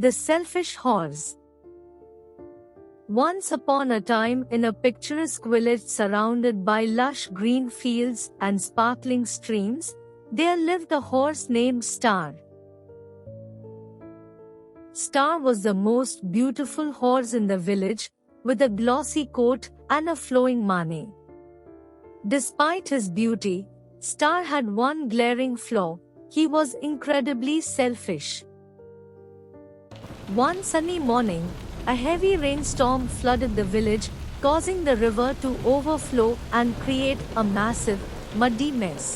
The Selfish Horse. Once upon a time, in a picturesque village surrounded by lush green fields and sparkling streams, there lived a horse named Star. Star was the most beautiful horse in the village, with a glossy coat and a flowing mane. Despite his beauty, Star had one glaring flaw: he was incredibly selfish. One sunny morning, a heavy rainstorm flooded the village, causing the river to overflow and create a massive, muddy mess.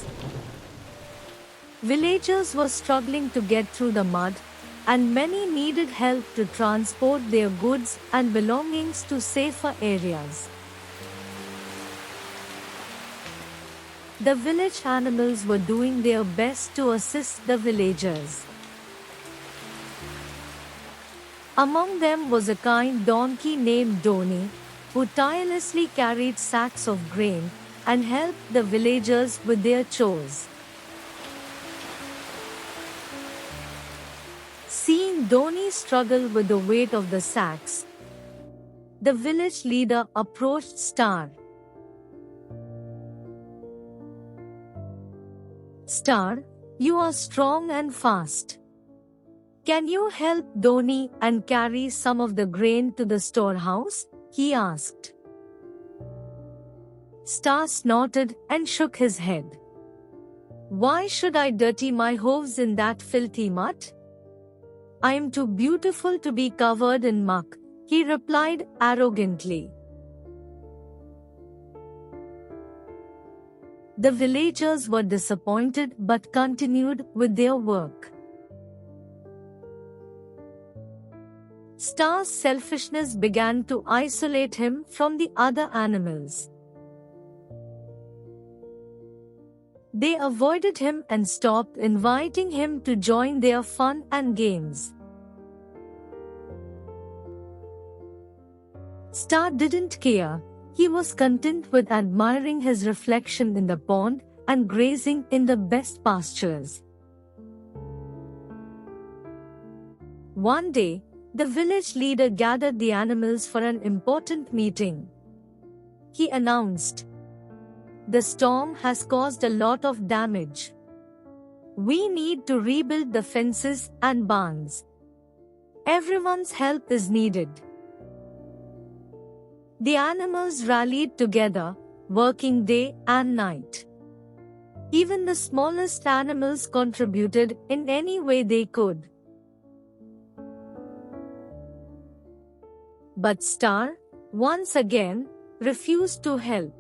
Villagers were struggling to get through the mud, and many needed help to transport their goods and belongings to safer areas. The village animals were doing their best to assist the villagers. Among them was a kind donkey named Doni, who tirelessly carried sacks of grain and helped the villagers with their chores. Seeing Doni struggle with the weight of the sacks, the village leader approached Star. "Star, you are strong and fast. Can you help Doni and carry some of the grain to the storehouse?" he asked. Star snorted and shook his head. "Why should I dirty my hooves in that filthy mud? I am too beautiful to be covered in muck," he replied arrogantly. The villagers were disappointed but continued with their work. Star's selfishness began to isolate him from the other animals. They avoided him and stopped inviting him to join their fun and games. Star didn't care. He was content with admiring his reflection in the pond and grazing in the best pastures. One day, the village leader gathered the animals for an important meeting. He announced, "The storm has caused a lot of damage. We need to rebuild the fences and barns. Everyone's help is needed." The animals rallied together, working day and night. Even the smallest animals contributed in any way they could. But Star, once again, refused to help.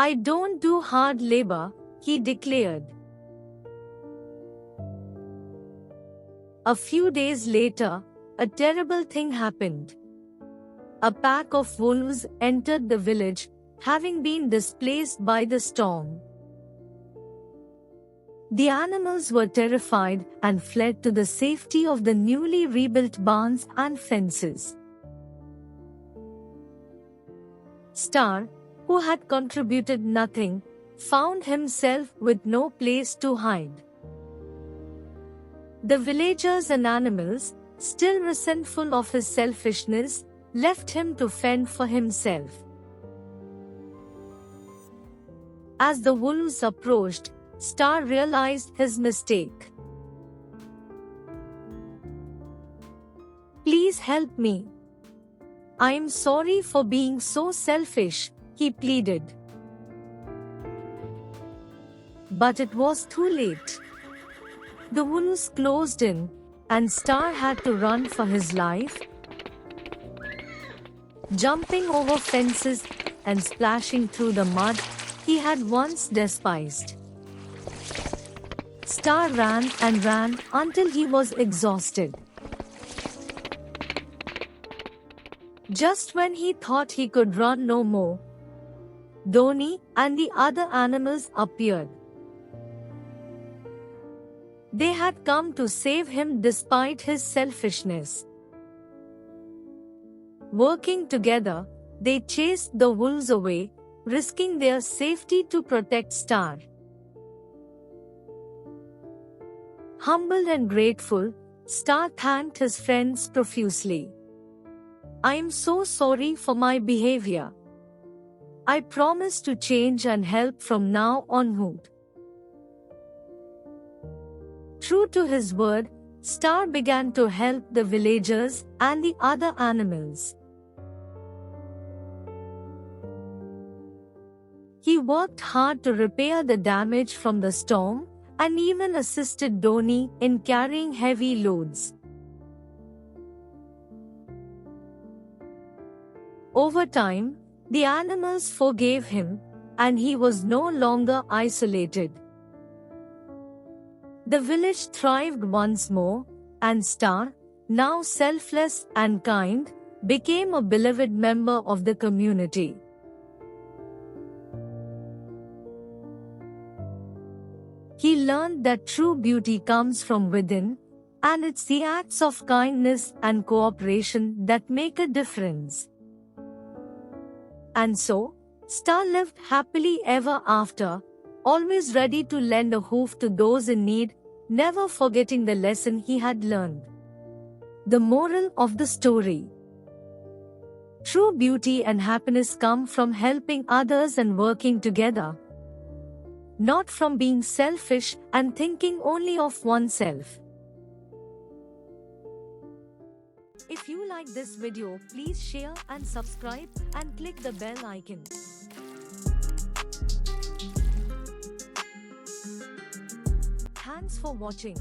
"I don't do hard labor," he declared. A few days later, a terrible thing happened. A pack of wolves entered the village, having been displaced by the storm. The animals were terrified and fled to the safety of the newly rebuilt barns and fences. Star, who had contributed nothing, found himself with no place to hide. The villagers and animals, still resentful of his selfishness, left him to fend for himself. As the wolves approached, Star realized his mistake. "Please help me. I am sorry for being so selfish," he pleaded. But it was too late. The wolves closed in, and Star had to run for his life, jumping over fences and splashing through the mud he had once despised. Star ran and ran until he was exhausted. Just when he thought he could run no more, Doni and the other animals appeared. They had come to save him despite his selfishness. Working together, they chased the wolves away, risking their safety to protect Star. Humble and grateful, Star thanked his friends profusely. I am so sorry for my behavior. I promise to change and help from now onward. True to his word, Star began to help the villagers and the other animals. He worked hard to repair the damage from the storm and even assisted Dhoni in carrying heavy loads. Over time, the animals forgave him, and he was no longer isolated. The village thrived once more, and Star, now selfless and kind, became a beloved member of the community. He learned that true beauty comes from within, and it's the acts of kindness and cooperation that make a difference. And so, Star lived happily ever after, always ready to lend a hoof to those in need, never forgetting the lesson he had learned. The moral of the story: true beauty and happiness come from helping others and working together, not from being selfish and thinking only of oneself. If you like this video, please share and subscribe and click the bell icon. Thanks for watching.